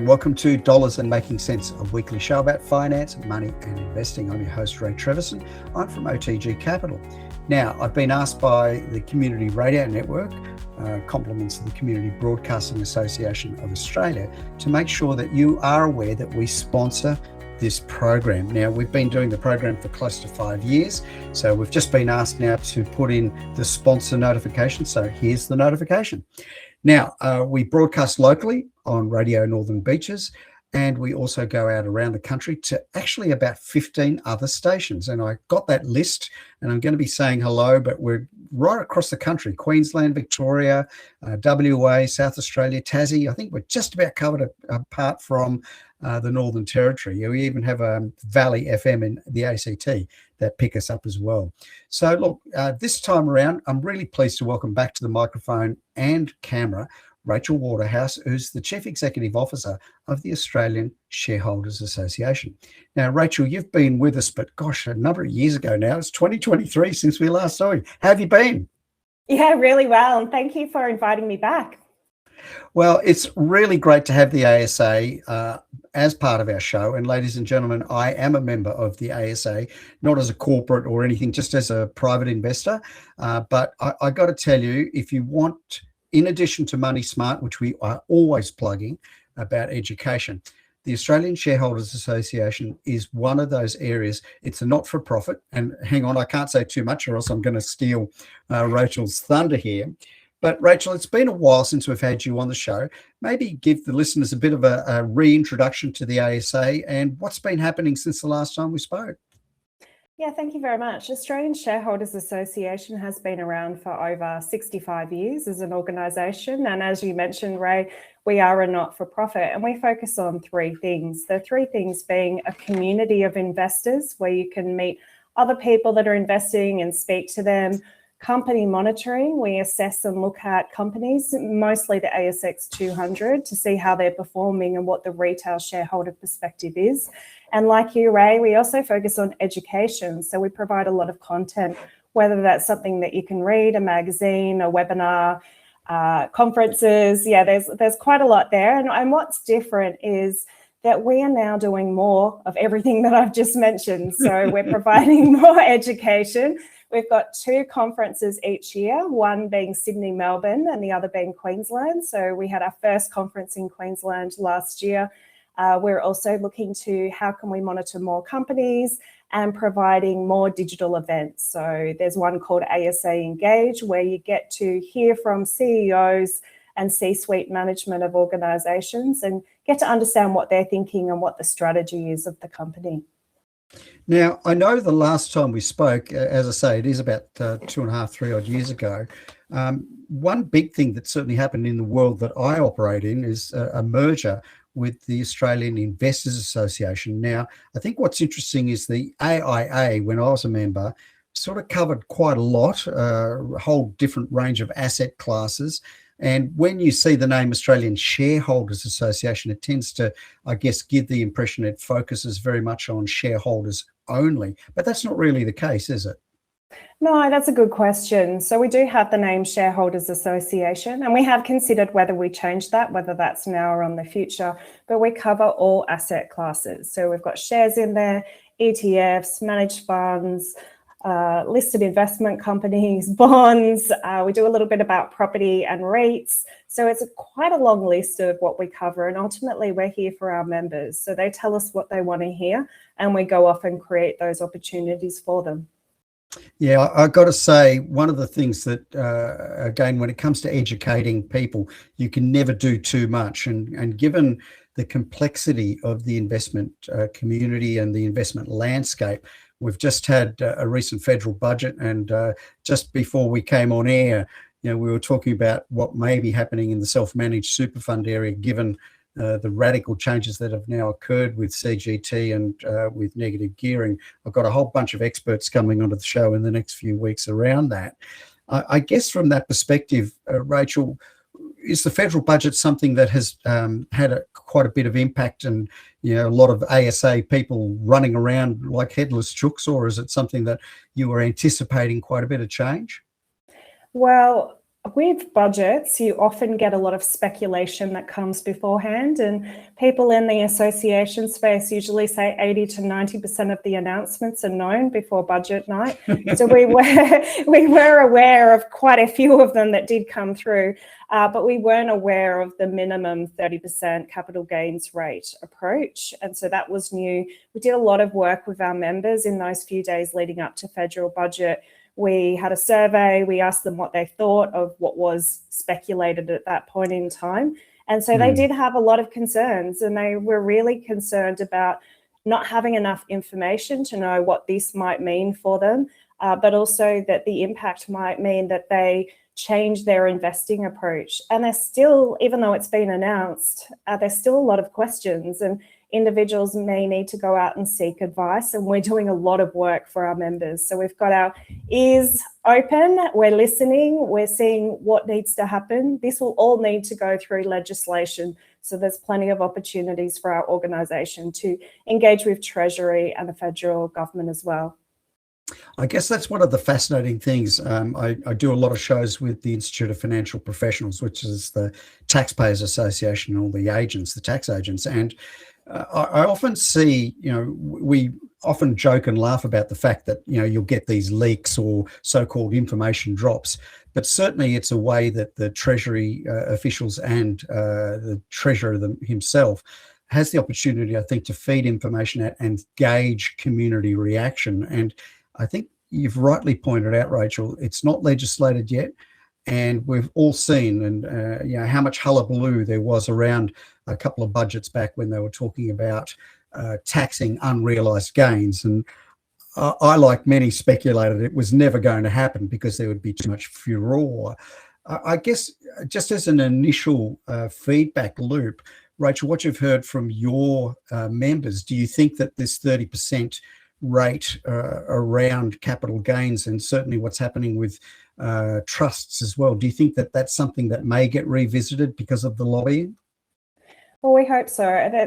welcome to Dollars and Making Sense, a weekly show about finance, money and investing. I'm your host, Ray Treverson. I'm from OTG Capital. Now, I've been asked by the Community Radio Network, compliments of the Community Broadcasting Association of Australia, to make sure that you are aware that we sponsor this program. Now, we've been doing the program for close to 5 years, so we've just been asked now to put in the sponsor notification. So here's the notification. Now, we broadcast locally on Radio Northern Beaches, and we also go out around the country to actually about 15 other stations. And I got that list, and I'm going to be saying hello, but we're right across the country: Queensland, Victoria, WA, South Australia, Tassie. I think we're just about covered apart from the Northern Territory. We even have a Valley FM in the ACT that pick us up as well. So look, this time around, I'm really pleased to welcome back to the microphone and camera Rachel Waterhouse, who's the Chief Executive Officer of the Australian Shareholders Association. Now, Rachel, you've been with us, but gosh, a number of years ago now. It's 2023 since we last saw you. How have you been? Yeah, really well. And thank you for inviting me back. Well, it's really great to have the ASA as part of our show. And ladies and gentlemen, I am a member of the ASA, not as a corporate or anything, just as a private investor. But I got to tell you, if you want, in addition to Money Smart, which we are always plugging about education, the Australian Shareholders Association is one of those areas. It's a not-for-profit. And hang on, I can't say too much or else I'm going to steal Rachel's thunder here. But Rachel, it's been a while since we've had you on the show. Maybe give the listeners a bit of a reintroduction to the ASA and what's been happening since the last time we spoke. Yeah, thank you very much. Australian Shareholders Association has been around for over 65 years as an organisation. And as you mentioned, Ray, we are a not-for-profit and we focus on three things. The three things being a community of investors where you can meet other people that are investing and speak to them. Company monitoring, we assess and look at companies, mostly the ASX 200, to see how they're performing and what the retail shareholder perspective is. And like you, Ray, we also focus on education. So we provide a lot of content, whether that's something that you can read, a magazine, a webinar, conferences. Yeah, there's quite a lot there. And what's different is that we are now doing more of everything that I've just mentioned. So we're providing more education. We've got 2 conferences each year, one being Sydney, Melbourne, and the other being Queensland. So we had our first conference in Queensland last year. We're also looking to how can we monitor more companies and providing more digital events. So there's one called ASA Engage, where you get to hear from CEOs and C-suite management of organisations and get to understand what they're thinking and what the strategy is of the company. Now, I know the last time we spoke, as I say, it is about 2.5, 3 odd years ago. One big thing that certainly happened in the world that I operate in is a merger with the Australian Investors Association. Now, I think what's interesting is the AIA, when I was a member, sort of covered quite a lot, a whole different range of asset classes. And when you see the name Australian Shareholders Association, it tends to, I guess, give the impression it focuses very much on shareholders only. But that's not really the case, is it? No, that's a good question. So we do have the name Shareholders Association, and we have considered whether we change that, whether that's now or in the future, but we cover all asset classes. So we've got shares in there, ETFs, managed funds, listed investment companies, bonds. We do a little bit about property and REITs. So it's quite a long list of what we cover. And ultimately, we're here for our members. So they tell us what they want to hear, and we go off and create those opportunities for them. Yeah, I got to say, one of the things that, again, when it comes to educating people, you can never do too much. And given the complexity of the investment community and the investment landscape, we've just had a recent federal budget, and just before we came on air, we were talking about what may be happening in the self-managed super fund area, given the radical changes that have now occurred with CGT and with negative gearing. I've got a whole bunch of experts coming onto the show in the next few weeks around that. I guess from that perspective, Rachel, is the federal budget something that has had quite a bit of impact and a lot of ASA people running around like headless chooks, or is it something that you were anticipating quite a bit of change? Well, with budgets, you often get a lot of speculation that comes beforehand, and people in the association space usually say 80 to 90% of the announcements are known before budget night. So we were aware of quite a few of them that did come through, but we weren't aware of the minimum 30% capital gains rate approach. And so that was new. We did a lot of work with our members in those few days leading up to federal budget. We had a survey, we asked them what they thought of what was speculated at that point in time. And so they did have a lot of concerns, and they were really concerned about not having enough information to know what this might mean for them, but also that the impact might mean that they change their investing approach. And there's still, even though it's been announced, there's still a lot of questions, and individuals may need to go out and seek advice, and we're doing a lot of work for our members. So we've got our ears open, we're listening, we're seeing what needs to happen. This will all need to go through legislation. So there's plenty of opportunities for our organisation to engage with Treasury and the federal government as well. I guess that's one of the fascinating things. I do a lot of shows with the Institute of Financial Professionals, which is the Taxpayers Association, and all the agents, the tax agents. And I often see, we often joke and laugh about the fact that, you'll get these leaks or so-called information drops, but certainly it's a way that the Treasury officials and the Treasurer himself has the opportunity, I think, to feed information out and gauge community reaction. And I think you've rightly pointed out, Rachel, it's not legislated yet. And we've all seen, and how much hullabaloo there was around a couple of budgets back when they were talking about taxing unrealised gains. And I, like many, speculated it was never going to happen because there would be too much furore. I guess just as an initial feedback loop, Rachel, what you've heard from your members, do you think that this 30% rate around capital gains, and certainly what's happening with trusts as well, do you think that that's something that may get revisited because of the lobbying? Well, we hope so.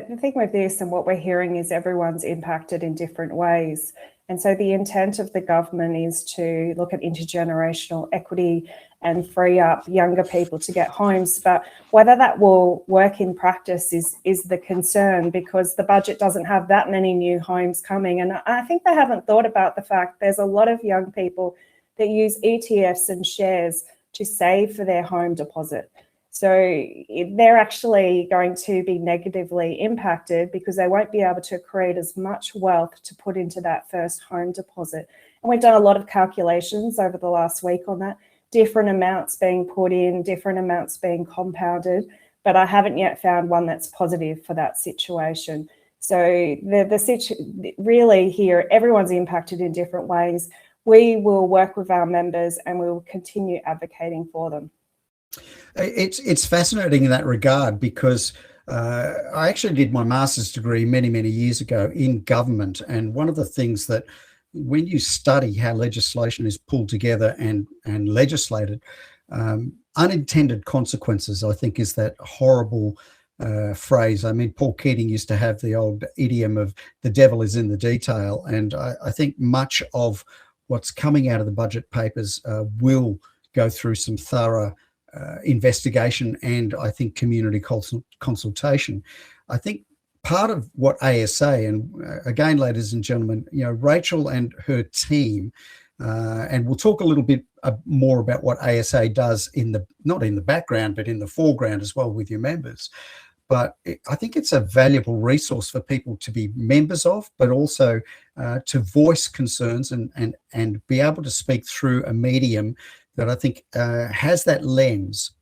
The thing with this and what we're hearing is everyone's impacted in different ways. And so the intent of the government is to look at intergenerational equity and free up younger people to get homes. But whether that will work in practice is the concern, because the budget doesn't have that many new homes coming. And I think they haven't thought about the fact there's a lot of young people that use ETFs and shares to save for their home deposit. So they're actually going to be negatively impacted because they won't be able to create as much wealth to put into that first home deposit. And we've done a lot of calculations over the last week on that, different amounts being put in, different amounts being compounded, but I haven't yet found one that's positive for that situation. So really here, everyone's impacted in different ways. We will work with our members and we will continue advocating for them. It's fascinating in that regard, because I actually did my master's degree many, many years ago in government. And one of the things that when you study how legislation is pulled together and legislated, unintended consequences, I think, is that horrible phrase. I mean, Paul Keating used to have the old idiom of the devil is in the detail. And I think much of what's coming out of the budget papers will go through some thorough investigation and I think community consultation. I think part of what ASA, and again, ladies and gentlemen, Rachel and her team, and we'll talk a little bit more about what ASA does not in the background, but in the foreground as well with your members. But I think it's a valuable resource for people to be members of, but also to voice concerns and be able to speak through a medium that I think has that lens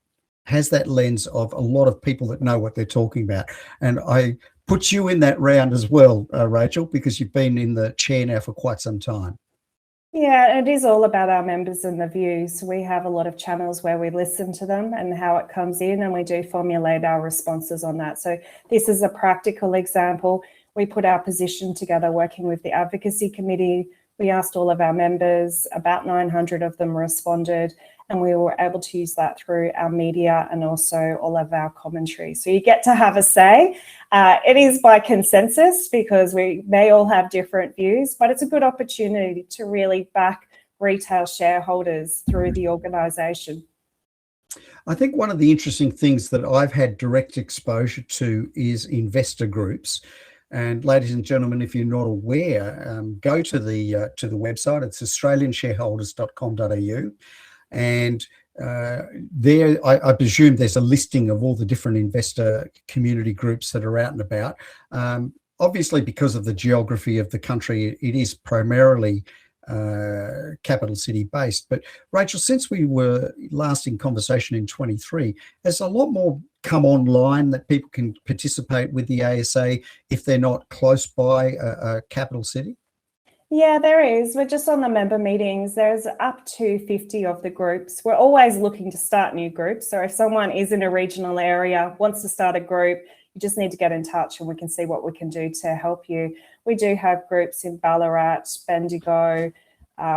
of a lot of people that know what they're talking about. And I put you in that round as well, Rachel, because you've been in the chair now for quite some time. Yeah, it is all about our members and the views. We have a lot of channels where we listen to them and how it comes in, and we do formulate our responses on that. So this is a practical example. We put our position together working with the advocacy committee. We asked all of our members, about 900 of them responded, and we were able to use that through our media and also all of our commentary. So you get to have a say. It is by consensus because we may all have different views, but it's a good opportunity to really back retail shareholders through the organisation. I think one of the interesting things that I've had direct exposure to is investor groups. And ladies and gentlemen, if you're not aware, go to the website. It's australianshareholders.com.au, and there, I presume there's a listing of all the different investor community groups that are out and about. Obviously, because of the geography of the country, it is primarily capital city based. But Rachel, since we were last in conversation in 23, has a lot more come online that people can participate with the ASA if they're not close by a capital city? Yeah, there is. We're just on the member meetings. There's up to 50 of the groups. We're always looking to start new groups. So if someone is in a regional area, wants to start a group, you just need to get in touch and we can see what we can do to help you. We do have groups in Ballarat, Bendigo.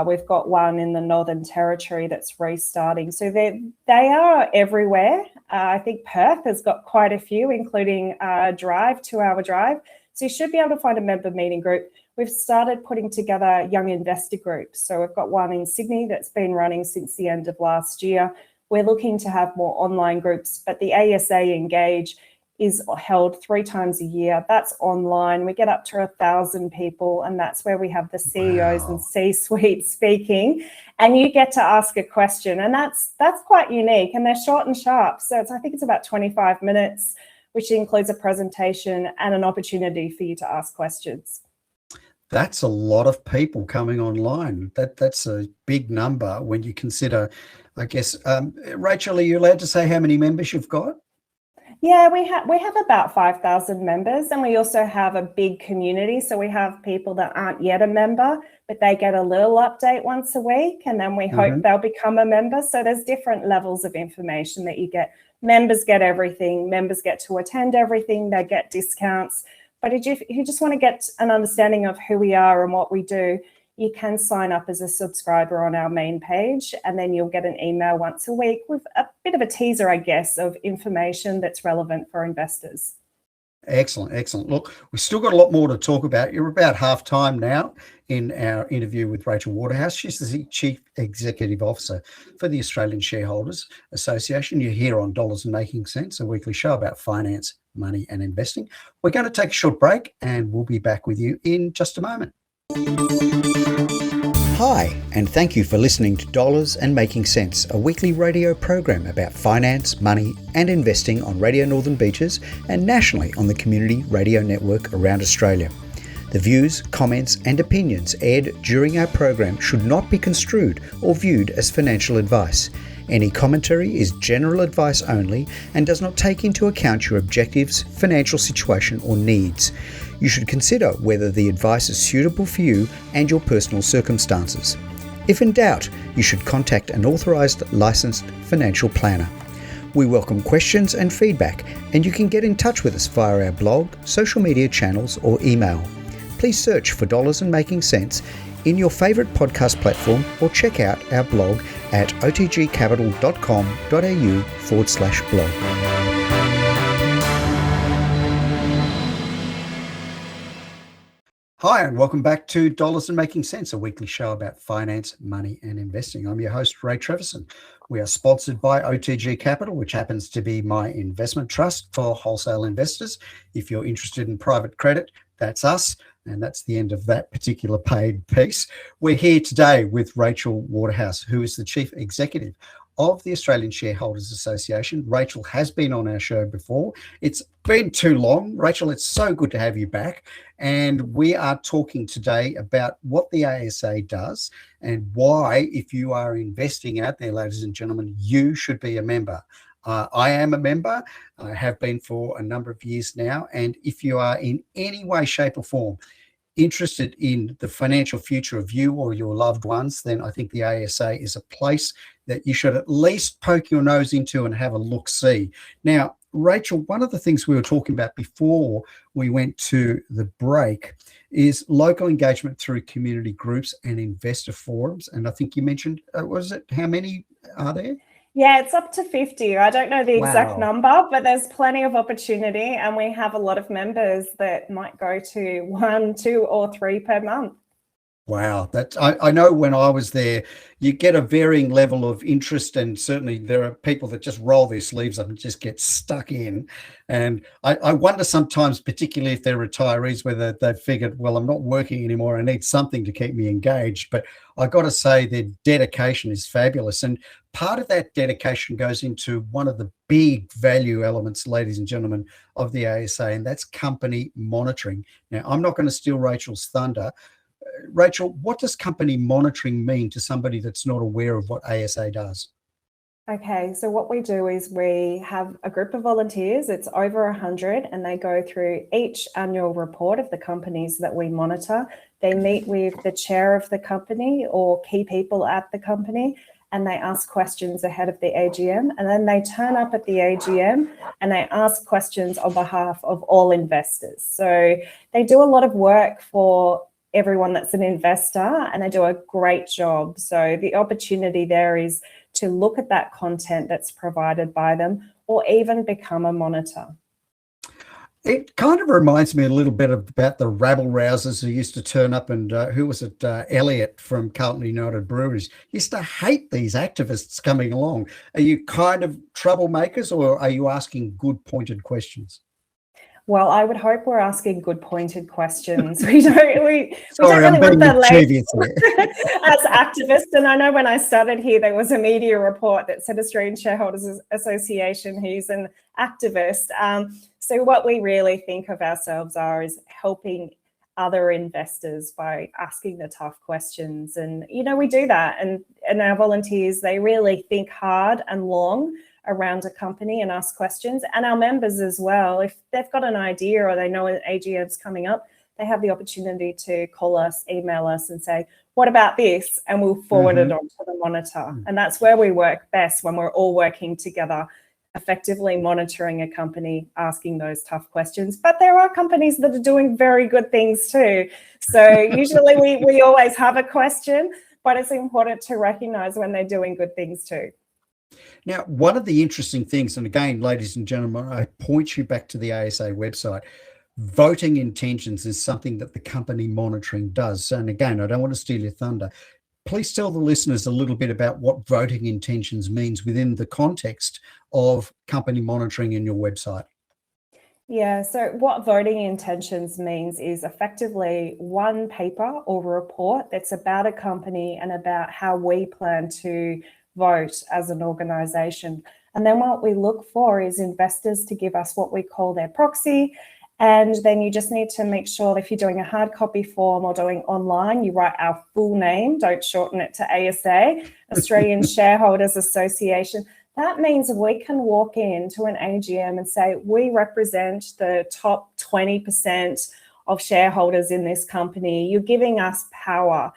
We've got one in the Northern Territory that's restarting. So they are everywhere. I think Perth has got quite a few, including a 2-hour drive. So you should be able to find a member meeting group. We've started putting together young investor groups. So we've got one in Sydney that's been running since the end of last year. We're looking to have more online groups, but the ASA Engage is held 3 times a year. That's online. We get up to 1,000 people, and that's where we have the CEOs and C-suite speaking, and you get to ask a question, and that's quite unique, and they're short and sharp. So I think it's about 25 minutes, which includes a presentation and an opportunity for you to ask questions. That's a lot of people coming online. That's a big number when you consider, I guess. Rachel, are you allowed to say how many members you've got? Yeah, we have about 5,000 members, and we also have a big community. So we have people that aren't yet a member, but they get a little update once a week, and then we hope they'll become a member. So there's different levels of information that you get. Members get everything. Members get to attend everything. They get discounts. But if you just want to get an understanding of who we are and what we do, you can sign up as a subscriber on our main page, and then you'll get an email once a week with a bit of a teaser, I guess, of information that's relevant for investors. Excellent, excellent. Look, we've still got a lot more to talk about. You're about half time now in our interview with Rachel Waterhouse. She's the Chief Executive Officer for the Australian Shareholders Association. You're here on Dollars and Making Sense, a weekly show about finance, money and investing. We're going to take a short break and we'll be back with you in just a moment. Hi, and thank you for listening to Dollars and Making Sense, a weekly radio program about finance, money and investing on Radio Northern Beaches and nationally on the Community Radio Network around Australia. The views, comments and opinions aired during our program should not be construed or viewed as financial advice. Any commentary is general advice only and does not take into account your objectives, financial situation or needs. You should consider whether the advice is suitable for you and your personal circumstances. If in doubt, you should contact an authorised licensed financial planner. We welcome questions and feedback, and you can get in touch with us via our blog, social media channels or email. Please search for Dollars and Making Sense in your favourite podcast platform or check out our blog at otgcapital.com.au/blog. Hi, and welcome back to Dollars and Making Sense, a weekly show about finance, money and investing. I'm your host, Ray Treverson. We are sponsored by OTG Capital, which happens to be my investment trust for wholesale investors. If you're interested in private credit, that's us. And that's the end of that particular paid piece. We're here today with Rachel Waterhouse, who is the Chief Executive of the Australian Shareholders Association. Rachel has been on our show before. It's been too long. Rachel, it's so good to have you back. And we are talking today about what the ASA does and why, if you are investing out there, ladies and gentlemen, you should be a member. I am a member. I have been for a number of years now. And if you are in any way, shape or form interested in the financial future of you or your loved ones, then I think the ASA is a place that you should at least poke your nose into and have a look-see. Now, Rachel, one of the things we were talking about before we went to the break is local engagement through community groups and investor forums. And I think you mentioned, how many are there? Yeah, it's up to 50. I don't know the exact number, but there's plenty of opportunity, and we have a lot of members that might go to 1, 2 or 3 per month. Wow, that I know when I was there, you get a varying level of interest, and certainly there are people that just roll their sleeves up and just get stuck in. And I wonder sometimes, particularly if they're retirees, whether they've figured, well, I'm not working anymore, I need something to keep me engaged. But I got to say, their dedication is fabulous. And part of that dedication goes into one of the big value elements, ladies and gentlemen, of the ASA, and that's company monitoring. Now, I'm not going to steal Rachel's thunder. Rachel, what does company monitoring mean to somebody that's not aware of what ASA does? Okay, so what we do is we have a group of volunteers, it's over 100, and they go through each annual report of the companies that we monitor. They meet with the chair of the company or key people at the company, and they ask questions ahead of the AGM, and then they turn up at the AGM and they ask questions on behalf of all investors. So they do a lot of work for everyone that's an investor, and they do a great job. So the opportunity there is to look at that content that's provided by them, or even become a monitor. It kind of reminds me a little bit about the rabble rousers who used to turn up, and who was it? Elliot from Carlton United Breweries used to hate these activists coming along. Are you kind of troublemakers, or are you asking good pointed questions? Well, I would hope we're asking good pointed questions. We don't Sorry, really want that label here. as activists. And I know when I started here, there was a media report that said Australian Shareholders Association, who's an activist. So what we really think of ourselves is helping other investors by asking the tough questions. And, we do that. And our volunteers, they really think hard and long around a company and ask questions, and our members as well. If they've got an idea or they know an AGM's coming up, they have the opportunity to call us, email us and say, what about this? And we'll forward it on to the monitor. And that's where we work best, when we're all working together, effectively monitoring a company, asking those tough questions. But there are companies that are doing very good things too. So usually we always have a question, but it's important to recognize when they're doing good things too. Now, one of the interesting things, and again, ladies and gentlemen, I point you back to the ASA website. Voting intentions is something that the company monitoring does. And again, I don't want to steal your thunder. Please tell the listeners a little bit about what voting intentions means within the context of company monitoring in your website. Yeah, so what voting intentions means is effectively one paper or report that's about a company and about how we plan to vote as an organisation. And then what we look for is investors to give us what we call their proxy. And then you just need to make sure that if you're doing a hard copy form or doing online, you write our full name, don't shorten it to ASA, Australian Shareholders Association. That means we can walk into an AGM and say, we represent the top 20% of shareholders in this company. You're giving us power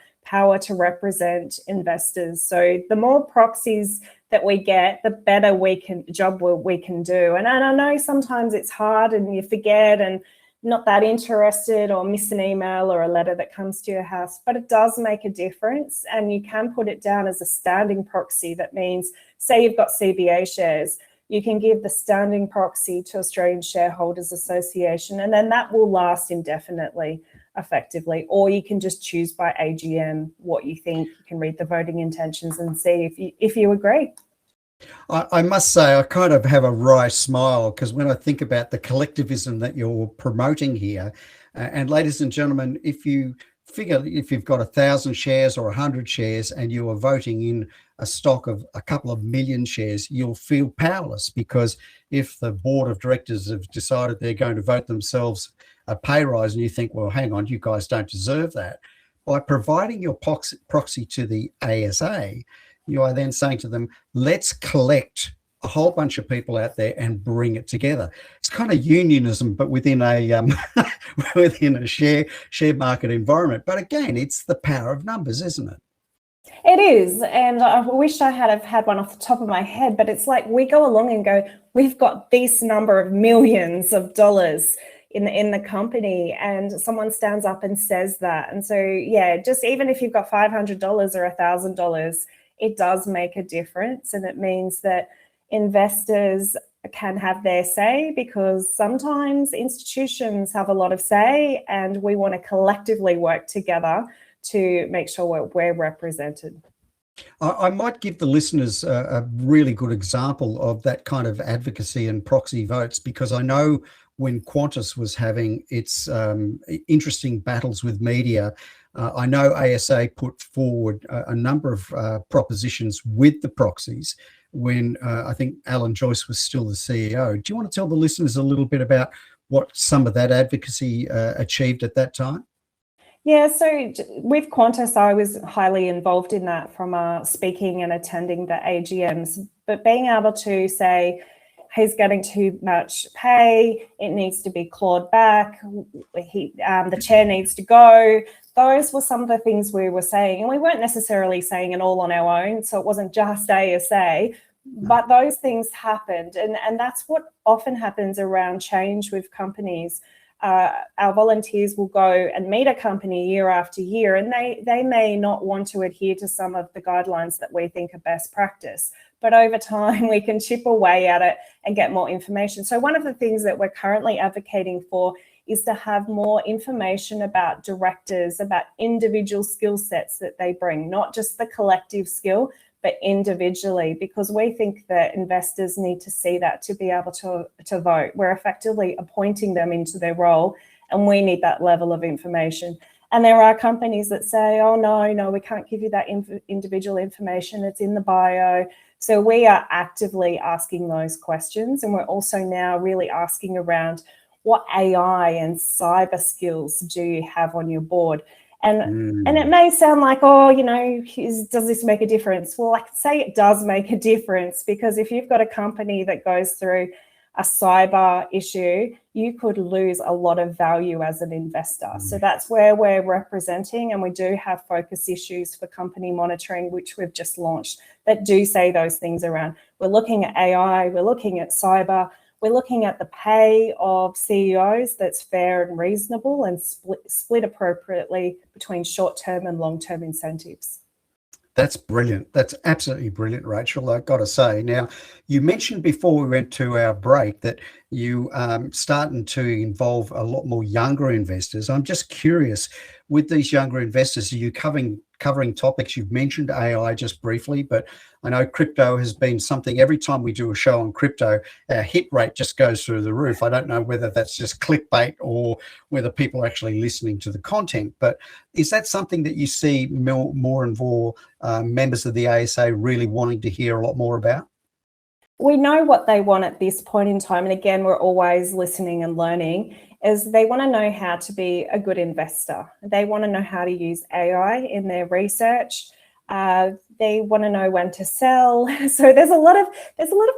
to represent investors. So the more proxies that we get, the better we can do. And I know sometimes it's hard and you forget and not that interested, or miss an email or a letter that comes to your house, but it does make a difference. And you can put it down as a standing proxy. That means, say you've got CBA shares, you can give the standing proxy to Australian Shareholders Association, and then that will last indefinitely, effectively. Or you can just choose by AGM what you think. You can read the voting intentions and see if you agree. I must say, I kind of have a wry smile, because when I think about the collectivism that you're promoting here, and ladies and gentlemen, if you figure if you've got 1,000 shares or 100 shares and you are voting in a stock of a couple of million shares, you'll feel powerless, because if the board of directors have decided they're going to vote themselves a pay rise and you think, well, hang on, you guys don't deserve that. By providing your proxy to the ASA, you are then saying to them, let's collect a whole bunch of people out there and bring it together. It's kind of unionism, but within a within a share market environment. But again, it's the power of numbers, isn't it? It is, and I wish I had have had one off the top of my head, but it's like we go along and go, we've got this number of millions of dollars in the company, and someone stands up and says that. And so, yeah, just even if you've got $500 or $1,000, it does make a difference. And it means that investors can have their say, because sometimes institutions have a lot of say, and we want to collectively work together to make sure we're represented. I might give the listeners a really good example of that kind of advocacy and proxy votes, because I know when Qantas was having its interesting battles with media, I know ASA put forward a number of propositions with the proxies when I think Alan Joyce was still the CEO. Do you want to tell the listeners a little bit about what some of that advocacy achieved at that time? Yeah, so with Qantas, I was highly involved in that from speaking and attending the AGMs, but being able to say, he's getting too much pay, it needs to be clawed back, the chair needs to go. Those were some of the things we were saying, and we weren't necessarily saying it all on our own, so it wasn't just ASA, but those things happened, and that's what often happens around change with companies. Our volunteers will go and meet a company year after year, and they may not want to adhere to some of the guidelines that we think are best practice. But over time, we can chip away at it and get more information. So one of the things that we're currently advocating for is to have more information about directors, about individual skill sets that they bring, not just the collective skill, but individually, because we think that investors need to see that to be able to vote. We're effectively appointing them into their role, and we need that level of information. And there are companies that say, oh, no, we can't give you that individual information. It's in the bio. So we are actively asking those questions. And we're also now really asking around what AI and cyber skills do you have on your board? And it may sound like, oh, does this make a difference? Well, I can say it does make a difference, because if you've got a company that goes through a cyber issue, you could lose a lot of value as an investor. So that's where we're representing, and we do have focus issues for company monitoring, which we've just launched, that do say those things around. We're looking at AI, we're looking at cyber, we're looking at the pay of CEOs that's fair and reasonable and split appropriately between short-term and long-term incentives. That's brilliant. That's absolutely brilliant, Rachel, I've got to say. Now, you mentioned before we went to our break that you starting to involve a lot more younger investors. I'm just curious, with these younger investors, are you covering topics? You've mentioned AI just briefly, but I know crypto has been something. Every time we do a show on crypto, our hit rate just goes through the roof. I don't know whether that's just clickbait or whether people are actually listening to the content, but is that something that you see more and more members of the ASA really wanting to hear a lot more about? We know what they want at this point in time, and again, we're always listening and learning, is they want to know how to be a good investor. They want to know how to use AI in their research. They want to know when to sell. So there's a lot of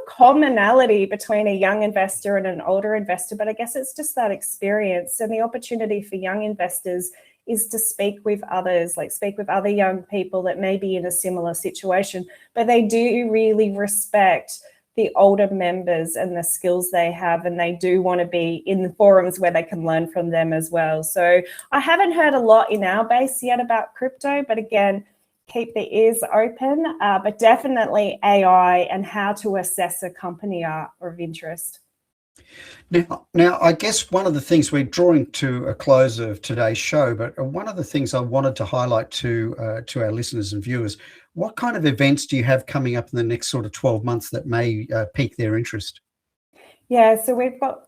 commonality between a young investor and an older investor, but I guess it's just that experience, and the opportunity for young investors is to speak with others, like speak with other young people that may be in a similar situation, but they do really respect the older members and the skills they have, and they do want to be in the forums where they can learn from them as well. So I haven't heard a lot in our base yet about crypto, but again, keep the ears open, but definitely AI and how to assess a company are of interest. Now, I guess one of the things, we're drawing to a close of today's show, but one of the things I wanted to highlight to our listeners and viewers, what kind of events do you have coming up in the next sort of 12 months that may pique their interest? Yeah, so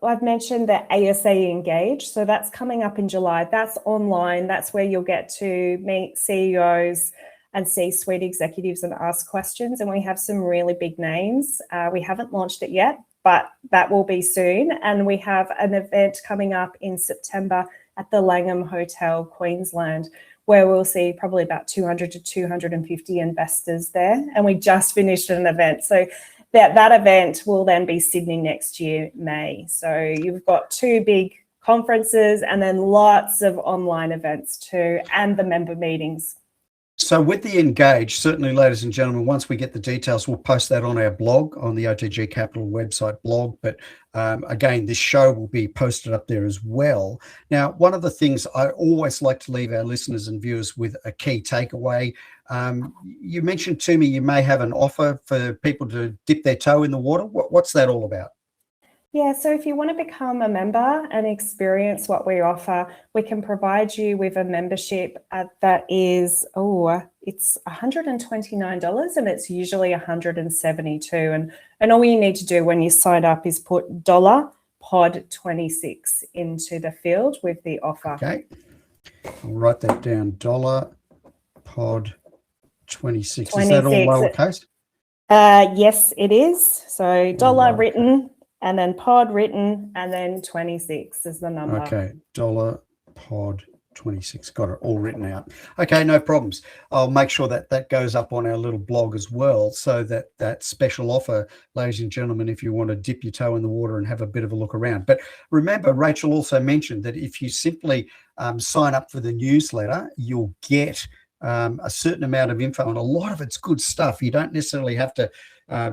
I've mentioned the ASA Engage. So that's coming up in July. That's online. That's where you'll get to meet CEOs and C-suite executives and ask questions. And we have some really big names. We haven't launched it yet, but that will be soon. And we have an event coming up in September at the Langham Hotel, Queensland, where we'll see probably about 200 to 250 investors there. And we just finished an event. So that event will then be Sydney next year, May. So you've got two big conferences and then lots of online events too, and the member meetings. So with the Engage, certainly, ladies and gentlemen, once we get the details, we'll post that on our blog, on the OTG Capital website blog. But again, this show will be posted up there as well. Now, one of the things I always like to leave our listeners and viewers with a key takeaway. You mentioned to me you may have an offer for people to dip their toe in the water. What's that all about? Yeah, so if you want to become a member and experience what we offer, we can provide you with a membership that is, it's $129 and it's usually $172. And all you need to do when you sign up is put $pod26 into the field with the offer. Okay, I'll write that down, $pod26. Is that all lowercase? Yes, it is. So dollar written, and then pod written, and then 26 is the number. Okay, $pod26. Got it all written out. Okay, no problems. I'll make sure that that goes up on our little blog as well, so that that special offer, ladies and gentlemen, if you want to dip your toe in the water and have a bit of a look around. But remember, Rachel also mentioned that if you simply sign up for the newsletter, you'll get a certain amount of info, and a lot of it's good stuff. You don't necessarily have to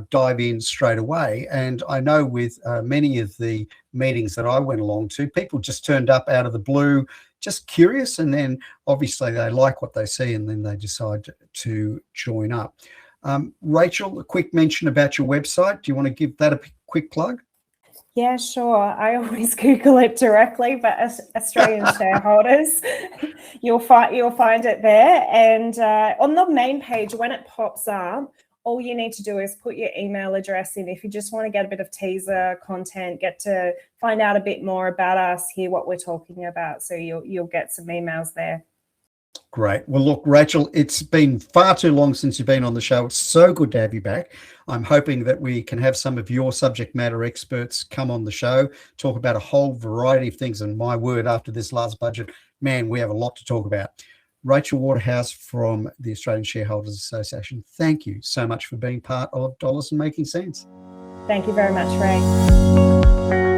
dive in straight away. And I know with many of the meetings that I went along to, people just turned up out of the blue, just curious, and then obviously they like what they see, and then they decide to join up. Rachel, a quick mention about your website. Do you want to give that a quick plug? Yeah, sure. I always Google it directly, but Australian Shareholders, you'll find it there. And on the main page, when it pops up, all you need to do is put your email address in. If you just want to get a bit of teaser content, get to find out a bit more about us, hear what we're talking about. So you'll get some emails there. Great. Well, look, Rachel, it's been far too long since you've been on the show. It's so good to have you back. I'm hoping that we can have some of your subject matter experts come on the show, talk about a whole variety of things. And my word, after this last budget, man, we have a lot to talk about. Rachel Waterhouse from the Australian Shareholders Association, thank you so much for being part of Dollars and Making Sense. Thank you very much, Ray.